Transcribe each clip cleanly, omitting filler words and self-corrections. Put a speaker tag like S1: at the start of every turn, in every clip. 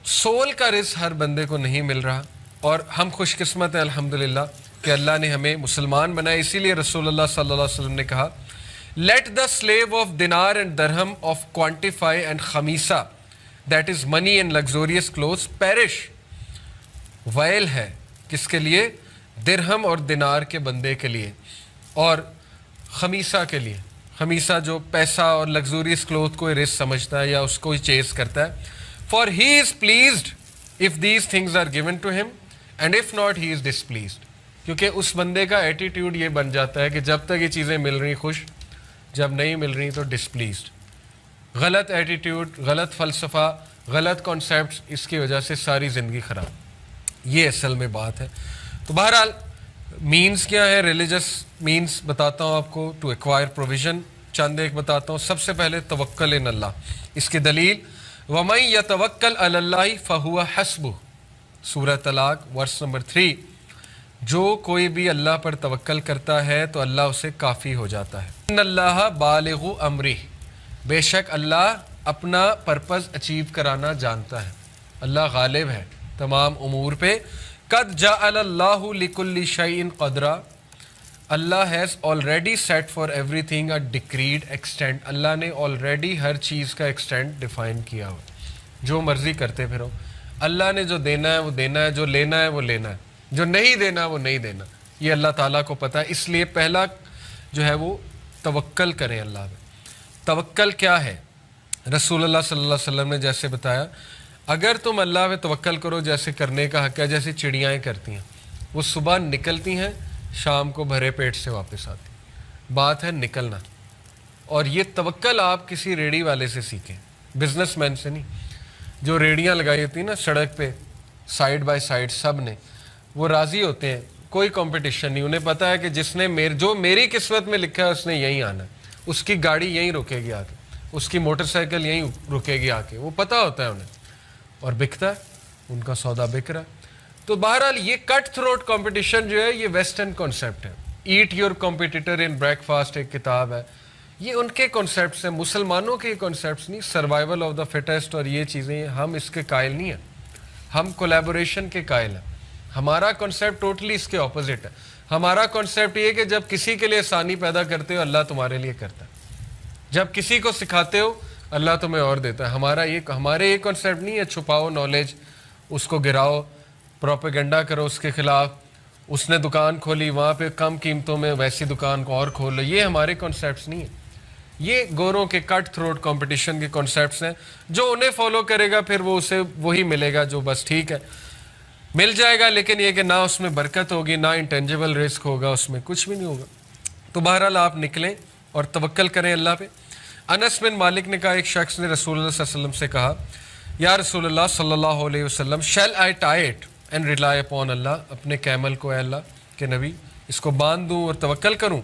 S1: Civil کا رزق ہر بندے کو نہیں مل رہا، اور ہم خوش قسمت ہیں الحمدللہ کہ اللہ نے ہمیں مسلمان بنائے. اسی لیے رسول اللہ صلی اللہ علیہ وسلم نے کہا let the slave of dinar and dirham of quantify and خمیسہ that is money and luxurious clothes perish. ویل ہے کس کے لیے؟ درہم اور دینار کے بندے کے لیے، اور خمیسہ کے لیے. خمیسہ جو پیسہ اور لگزوریس کلوتھ کو رزق سمجھتا ہے یا اس کو چیز کرتا ہے. For he is pleased if these things are given to ہم and if not he is displeased. کیونکہ اس بندے کا ایٹیٹیوڈ یہ بن جاتا ہے کہ جب تک یہ چیزیں مل رہی خوش، جب نہیں مل رہی تو ڈسپلیزڈ. غلط ایٹیٹیوڈ، غلط فلسفہ، غلط کانسیپٹس، اس کی وجہ سے ساری زندگی خراب. یہ اصل میں بات ہے. تو بہرحال مینز کیا ہے؟ ریلیجس مینز بتاتا ہوں آپ کو ٹو ایکوائر پروویژن. چند ایک بتاتا ہوں. سب سے پہلے توکل ان اللہ. اس کی دلیل وَمَن يَتَوَكَّلْ عَلَى اللَّهِ فَهُوَ حَسْبُهُ، سورہ طلاق ورس نمبر 3. جو کوئی بھی اللہ پر توکل کرتا ہے تو اللہ اسے کافی ہو جاتا ہے. ان اللہ بالغ امرہ، بے شک اللہ اپنا پرپز اچیو کرانا جانتا ہے. اللہ غالب ہے تمام امور پہ. قد جعل اللہ لکل شیء قدرا، Allah has already set for everything a decreed extent. Allah نے آلریڈی ہر چیز کا ایکسٹینٹ ڈیفائن کیا ہو. جو مرضی کرتے پھرو، اللہ نے جو دینا ہے وہ دینا ہے، جو لینا ہے وہ لینا ہے، جو نہیں دینا وہ نہیں دینا. یہ اللہ تعالیٰ کو پتہ ہے. اس لیے پہلا جو ہے وہ توکل کریں اللہ پہ. توکل کیا ہے؟ رسول اللہ صلی اللہ علیہ وسلم نے جیسے بتایا، اگر تم اللہ پہ توکل کرو جیسے کرنے کا حق ہے، جیسے چڑیاں کرتی ہیں. وہ صبح نکلتی ہیں، شام کو بھرے پیٹ سے واپس آتی. بات ہے نکلنا. اور یہ توکل آپ کسی ریڑھی والے سے سیکھیں، بزنس مین سے نہیں. جو ریڑیاں لگائی ہوتی ہیں نا سڑک پہ سائڈ بائی سائڈ، سب نے وہ راضی ہوتے ہیں، کوئی کمپٹیشن نہیں. انہیں پتہ ہے کہ جس نے جو میری قسمت میں لکھا ہے اس نے یہیں آنا ہے. اس کی گاڑی یہیں رکے گی آ کے، اس کی موٹر سائیکل یہیں رکے گی آ کے. وہ پتہ ہوتا ہے انہیں، اور بکتا ہے، ان کا سودا بک رہا ہے. تو بہرحال یہ کٹ تھروٹ کمپٹیشن جو ہے یہ ویسٹرن کانسیپٹ ہے. Eat your competitor in breakfast ایک کتاب ہے، یہ ان کے کانسیپٹس ہیں، مسلمانوں کے کانسیپٹس نہیں. سروائیول آف دا فٹیسٹ اور یہ چیزیں ہم اس کے قائل نہیں ہیں. ہم کولیبوریشن کے قائل ہیں. ہمارا کانسیپٹ ٹوٹلی اس کے اپوزٹ ہے. ہمارا کانسیپٹ یہ کہ جب کسی کے لیے آسانی پیدا کرتے ہو اللہ تمہارے لیے کرتا ہے. جب کسی کو سکھاتے ہو اللہ تمہیں اور دیتا ہے. ہمارے یہ کانسیپٹ نہیں ہے چھپاؤ نالج، اس کو گراؤ، پروپیگنڈا کرو اس کے خلاف. اس نے دکان کھولی وہاں پہ کم قیمتوں میں ویسی دکان کو اور کھول لو. یہ ہمارے کانسیپٹس نہیں ہیں. یہ گوروں کے کٹ تھروٹ کمپٹیشن کے کانسیپٹس ہیں. جو انہیں فالو کرے گا پھر وہ اسے وہی ملے گا جو بس ٹھیک ہے مل جائے گا، لیکن یہ کہ نہ اس میں برکت ہوگی، نہ انٹینجیبل رزق ہوگا، اس میں کچھ بھی نہیں ہوگا. تو بہرحال آپ نکلیں اور توکل کریں اللہ پہ. انس بن مالک نے کہا ایک شخص نے رسول اللہ صلی اللہ علیہ وسلم سے کہا یا رسول اللہ صلی اللہ علیہ وسلم shall I tie it and rely upon Allah, اپنے کیمل کو اے اللہ کہ نبی اس کو باندھ دوں اور توکل کروں،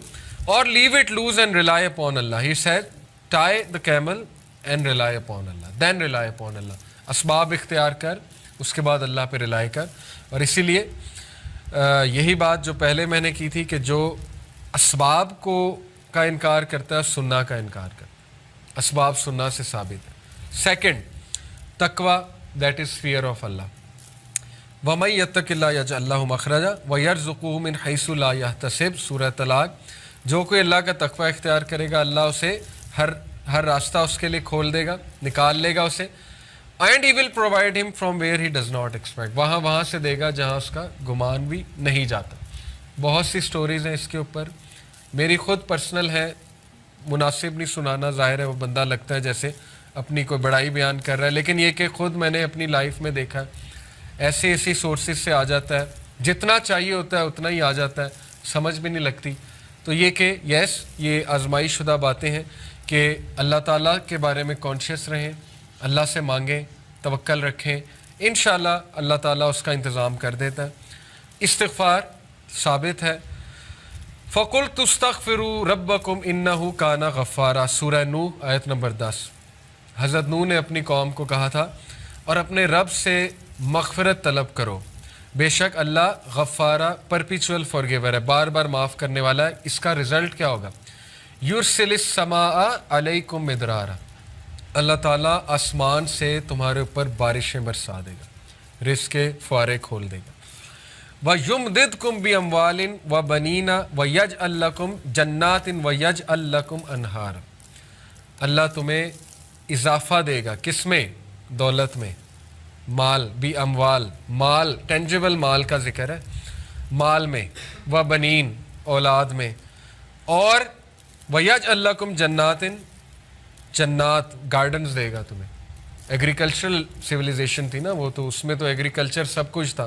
S1: اور leave it loose and rely upon Allah. He said tie the camel and rely upon Allah, then rely upon Allah. اسباب اختیار کر، اس کے بعد اللہ پہ ریلائی کر. اور اسی لیے یہی بات جو پہلے میں نے کی تھی کہ جو اسباب کو کا انکار کرتا ہے سننا کا انکار کرتا ہے. اسباب سننا سے ثابت ہے. سیکنڈ تقوی، دیٹ از فیئر آف اللہ. وَمَن يَتَّقِ اللَّهَ يَجْعَل لَّهُ مَخْرَجًا وَيَرْزُقْهُ مِنْ حَيْثُ لَا يَحْتَسِبُ، سورہ طلاق. جو کوئی اللہ کا تقوی اختیار کرے گا اللہ اسے ہر راستہ اس کے لیے کھول دے گا، نکال لے گا اسے. اینڈ ہی ول پرووائڈ ہم from where he does not expect, وہاں سے دے گا جہاں اس کا گمان بھی نہیں جاتا. بہت سی سٹوریز ہیں اس کے اوپر، میری خود پرسنل ہے، مناسب نہیں سنانا، ظاہر ہے وہ بندہ لگتا ہے جیسے اپنی کوئی بڑائی بیان کر رہا ہے، لیکن یہ کہ خود میں نے اپنی لائف میں دیکھا ہے ایسی سورسز سے آ جاتا ہے، جتنا چاہیے ہوتا ہے اتنا ہی آ جاتا ہے، سمجھ بھی نہیں لگتی. تو یہ کہ یس یہ آزمائش شدہ باتیں ہیں کہ اللہ تعالیٰ کے بارے میں کانشیس رہیں، اللہ سے مانگیں، توکل رکھیں، انشاءاللہ اللہ تعالیٰ اس کا انتظام کر دیتا ہے. استغفار ثابت ہے. فَقُلْتُ اسْتَغْفِرُوا رَبَّكُمْ إِنَّهُ كَانَ غَفَّارًا، سورہ نوح آیت نمبر 10. حضرت نوح نے اپنی قوم کو کہا تھا اور اپنے رب سے مغفرت طلب کرو، بے شک اللہ غفارہ پرپیچول فارگیور ہے، بار بار معاف کرنے والا ہے. اس کا رزلٹ کیا ہوگا؟ یرسل السماء علیکم مدرارا، اللہ تعالیٰ آسمان سے تمہارے اوپر بارشیں برسا دے گا، رزق کے فوارے کھول دے گا۔ وَيُمْدِدْكُمْ بِأَمْوَالٍ وَبَنِينَ وَيَجْعَلْ لَكُمْ جَنَّاتٍ وَيَجْعَلْ لَكُمْ أَنْهَارًا۔ اللہ تمہیں اضافہ دے گا، کس میں؟ دولت میں، مال بھی، اموال، مال ٹینجیبل مال کا ذکر ہے، مال میں، وبنین اولاد میں، اور وَيَجْعَلْ لَكُمْ جَنَّاتٍ جنات گارڈنز دے گا تمہیں۔ ایگریکلچرل سویلائزیشن تھی نا وہ، تو اس میں تو ایگریکلچر سب کچھ تھا،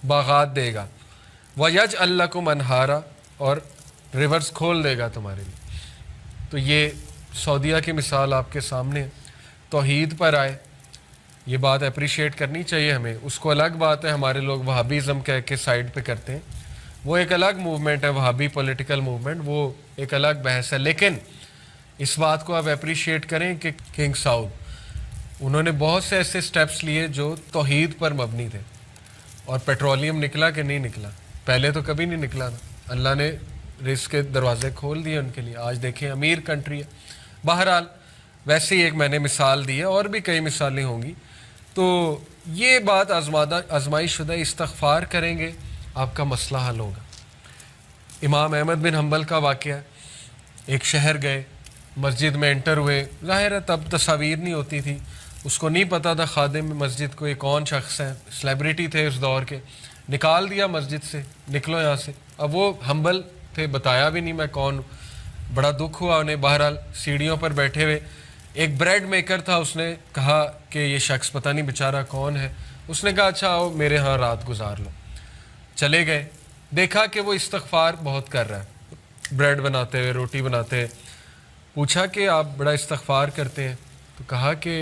S1: باغات دے گا۔ وَيَجْعَلْ لَكُمْ أَنْهَارًا، اور ریورز کھول دے گا تمہارے لیے۔ تو یہ سعودیہ کی مثال آپ کے سامنے ہے، توحید پر آئے، یہ بات اپریشیٹ کرنی چاہیے ہمیں۔ اس کو الگ بات ہے ہمارے لوگ وہابیزم کہہ کے سائڈ پہ کرتے ہیں، وہ ایک الگ موومنٹ ہے، وہابی پولیٹیکل موومنٹ، وہ ایک الگ بحث ہے۔ لیکن اس بات کو آپ اپریشیٹ کریں کہ کنگ سعود انہوں نے بہت سے ایسے سٹیپس لیے جو توحید پر مبنی تھے، اور پیٹرولیم نکلا کہ نہیں نکلا؟ پہلے تو کبھی نہیں نکلا تھا، اللہ نے رزق کے دروازے کھول دیے ان کے لیے، آج دیکھیں امیر کنٹری ہے۔ بہرحال ویسے ہی ایک میں نے مثال دی ہے، اور بھی کئی مثالیں ہوں گی۔ تو یہ بات آزمائش شدہ، استغفار کریں گے آپ کا مسئلہ حل ہوگا۔ امام احمد بن حنبل کا واقعہ ہے، ایک شہر گئے، مسجد میں انٹر ہوئے، ظاہر ہے تب تصاویر نہیں ہوتی تھی، اس کو نہیں پتہ تھا خادم مسجد کو یہ کون شخص ہے، سلیبریٹی تھے اس دور کے، نکال دیا مسجد سے، نکلو یہاں سے۔ اب وہ ہمبل تھے، بتایا بھی نہیں میں کون ہوں، بڑا دکھ ہوا انہیں۔ بہرحال سیڑھیوں پر بیٹھے ہوئے ایک بریڈ میکر تھا، اس نے کہا کہ یہ شخص پتہ نہیں بیچارہ کون ہے، اس نے کہا اچھا آؤ میرے ہاں رات گزار لو۔ چلے گئے، دیکھا کہ وہ استغفار بہت کر رہا ہے، بریڈ بناتے ہوئے، روٹی بناتے ہوئے۔ پوچھا کہ آپ بڑا استغفار کرتے ہیں؟ تو کہا کہ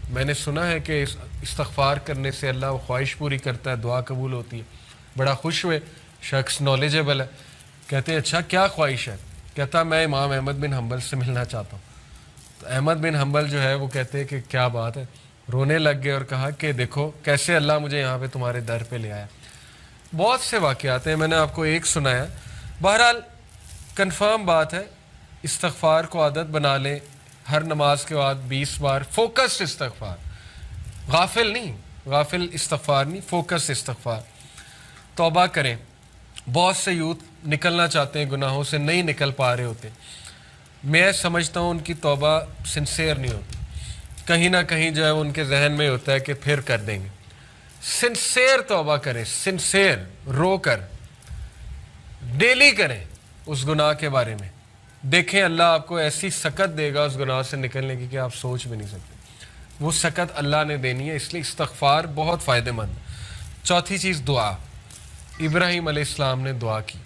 S1: میں نے سنا ہے کہ استغفار کرنے سے اللہ وہ خواہش پوری کرتا ہے، دعا قبول ہوتی ہے۔ بڑا خوش ہوئے، شخص نالجیبل ہے، کہتے ہیں اچھا کیا خواہش ہے؟ کہتا میں امام احمد بن حنبل سے ملنا چاہتا ہوں۔ تو احمد بن حنبل جو ہے وہ کہتے ہیں کہ کیا بات ہے، رونے لگ گئے اور کہا کہ دیکھو کیسے اللہ مجھے یہاں پہ تمہارے در پہ لے آیا۔ بہت سے واقعات ہیں، میں نے آپ کو ایک سنایا۔ بہرحال کنفرم بات ہے، استغفار کو عادت بنا لیں، ہر نماز کے بعد 20 بار فوکس استغفار، غافل نہیں، غافل استغفار نہیں، فوکس استغفار۔ توبہ کریں، بہت سے یوتھ نکلنا چاہتے ہیں گناہوں سے، نہیں نکل پا رہے ہوتے، میں سمجھتا ہوں ان کی توبہ سنسیئر نہیں ہوتی، کہیں نہ کہیں جو ہے ان کے ذہن میں ہوتا ہے کہ پھر کر دیں گے۔ سنسیئر توبہ کریں، سنسیئر، رو کر، ڈیلی کریں اس گناہ کے بارے میں، دیکھیں اللہ آپ کو ایسی سکت دے گا اس گناہ سے نکلنے کی کہ آپ سوچ بھی نہیں سکتے، وہ سکت اللہ نے دینی ہے، اس لیے استغفار بہت فائدہ مند۔ چوتھی چیز دعا، ابراہیم علیہ السلام نے دعا کی،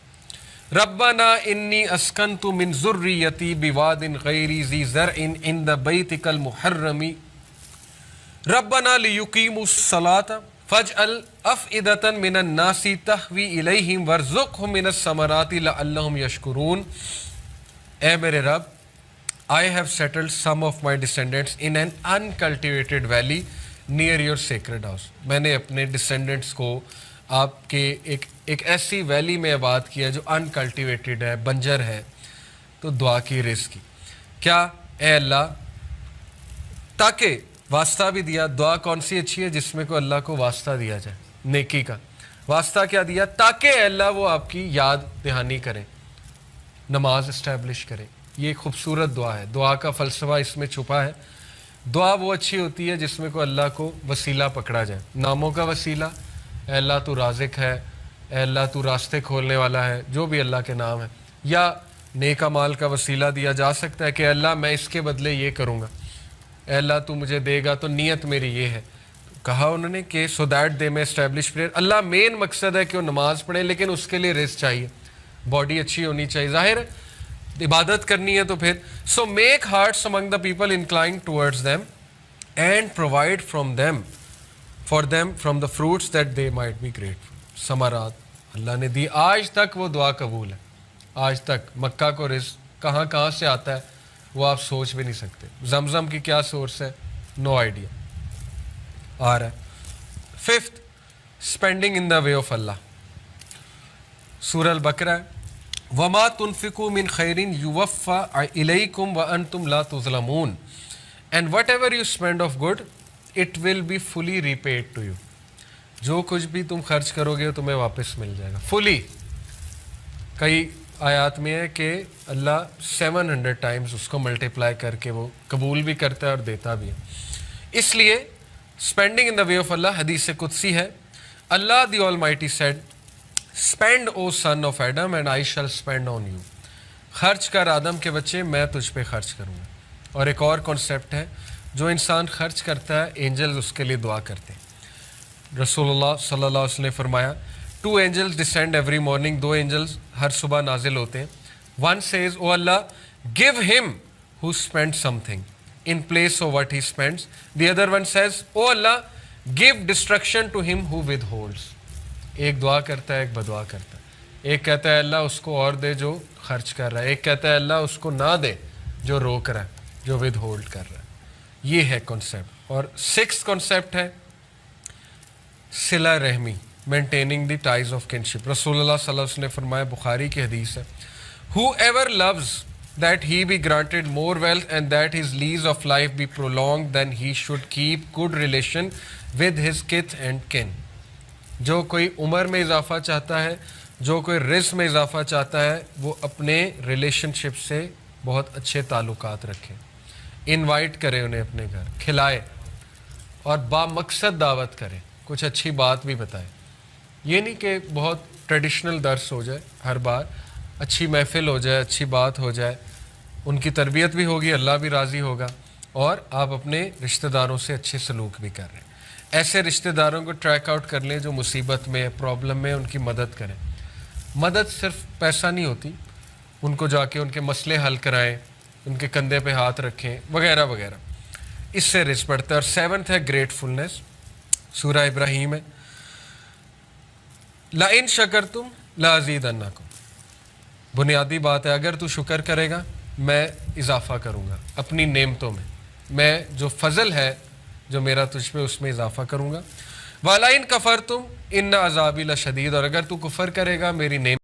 S1: ربنا انی اسکنت من ذریتی بواد غیر ذی زرع عند بیتک المحرم ربنا لیقیموا الصلاۃ فاجعل افئدۃ من الناس تہوی الیہم وارزقہم من الثمرات لعلہم یشکرون۔ اے میرے رب، I have settled some of my descendants in an uncultivated valley near your sacred house۔ میں نے اپنے ڈسینڈنٹس کو آپ کے ایک ایسی ویلی میں آباد کیا جو انکلٹیویٹڈ ہے، بنجر ہے۔ تو دعا کی، رزق کی، کیا اے اللہ، تاکہ واسطہ بھی دیا۔ دعا کون سی اچھی ہے؟ جس میں کو اللہ کو واسطہ دیا جائے، نیکی کا واسطہ کیا دیا؟ تاکہ اے اللہ وہ آپ کی یاد دہانی کریں، نماز اسٹیبلش کریں۔ یہ ایک خوبصورت دعا ہے، دعا کا فلسفہ اس میں چھپا ہے۔ دعا وہ اچھی ہوتی ہے جس میں کو اللہ کو وسیلہ پکڑا جائے، ناموں کا وسیلہ، اے اللہ تو رازق ہے، اے اللہ تو راستے کھولنے والا ہے، جو بھی اللہ کے نام ہے، یا نیک اعمال کا وسیلہ دیا جا سکتا ہے کہ اللہ میں اس کے بدلے یہ کروں گا، اے اللہ تو مجھے دے گا تو نیت میری یہ ہے۔ کہا انہوں نے کہ سو دیٹ دے میں اسٹیبلش پریئر۔ اللہ مین مقصد ہے کہ وہ نماز پڑھیں، لیکن اس کے لیے رزق چاہیے، باڈی اچھی ہونی چاہیے، ظاہر ہے عبادت کرنی ہے تو پھر so make hearts among the people incline towards them and provide for them from the fruits that they might be grateful. ثمرات اللہ نے دی، آج تک وہ دعا قبول ہے، آج تک مکہ کو رزق کہاں سے آتا ہے وہ آپ سوچ بھی نہیں سکتے۔ زمزم کی کیا سورس ہے؟ نو آئیڈیا، آ رہا ہے۔ Fifth, spending in the way of Allah, سورہ البقرہ ہے، وَمَا تُنْفِقُوا مِنْ خَيْرٍ يُوَفَّى إِلَيْكُمْ وَأَنْتُمْ لَا تُظْلَمُونَ۔ And whatever you spend of good it will be fully repaid to you. جو کچھ بھی تم خرچ کرو گے تمہیں واپس مل جائے گا فلی. کئی آیات میں ہے کہ اللہ 700 ٹائمز اس کو ملٹیپلائی کر کے وہ قبول بھی کرتا ہے اور دیتا بھی ہے. اس لیے spending in the way of اللہ حدیث قدسی ہے. Allah the Almighty said spend O son of Adam and I shall spend on you. خرچ کر آدم کے بچے میں تجھ پہ خرچ کروں گا. اور ایک اور کانسیپٹ ہے, جو انسان خرچ کرتا ہے اینجلز اس کے لیے دعا کرتے ہیں. رسول اللہ صلی اللہ علیہ وسلم نے فرمایا 2 angels descend every morning. 2 angels ہر صبح نازل ہوتے ہیں. One says, oh Allah, give him who spends something in place of what he spends. The other one says, oh Allah, give destruction to him who withholds. ایک دعا کرتا ہے, ایک بدعا کرتا ہے. ایک کہتا ہے اللہ اس کو اور دے جو خرچ کر رہا ہے, ایک کہتا ہے اللہ اس کو نہ دے جو روک رہا ہے, جو ود ہولڈ کر رہا ہے. یہ ہے کنسیپٹ. اور 6th کنسیپٹ ہے صلہ رحمی, maintaining the ties of kinship. رسول اللہ صلی اللہ علیہ وسلم نے فرمایا, بخاری کی حدیث ہے, whoever loves that he be granted more wealth and that his lease of life be prolonged, then he should keep good relation with his kith and kin. جو کوئی عمر میں اضافہ چاہتا ہے, جو کوئی رزق میں اضافہ چاہتا ہے, وہ اپنے ریلیشن شپ سے بہت اچھے تعلقات رکھے, انوائٹ کرے انہیں اپنے گھر, کھلائے اور بامقصد دعوت کرے, کچھ اچھی بات بھی بتائے. یہ نہیں کہ بہت ٹریڈیشنل درس ہو جائے, ہر بار اچھی محفل ہو جائے, اچھی بات ہو جائے, ان کی تربیت بھی ہوگی, اللہ بھی راضی ہوگا, اور آپ اپنے رشتہ داروں سے اچھے سلوک بھی کر رہے ہیں. ایسے رشتہ داروں کو ٹریک آؤٹ کر لیں جو مصیبت میں, پرابلم میں, ان کی مدد کریں. مدد صرف پیسہ نہیں ہوتی, ان کو جا کے ان کے مسئلے حل کرائیں, ان کے کندھے پہ ہاتھ رکھیں وغیرہ وغیرہ, اس سے رزق بڑھتا ہے. اور 7th ہے گریٹفلنس. سورہ ابراہیم ہے, لَإِن شَكَرْتُمْ لَأَزِيدَنَّكُمْ. بنیادی بات ہے, اگر تو شکر کرے گا میں اضافہ کروں گا اپنی نعمتوں میں, میں جو فضل ہے جو میرا تجھ پہ اس میں اضافہ کروں گا. وَلَئِن كَفَرْتُمْ إِنَّ عَذَابِي لَشَدِيدٌ. اور اگر تو کفر کرے گا میری نعمت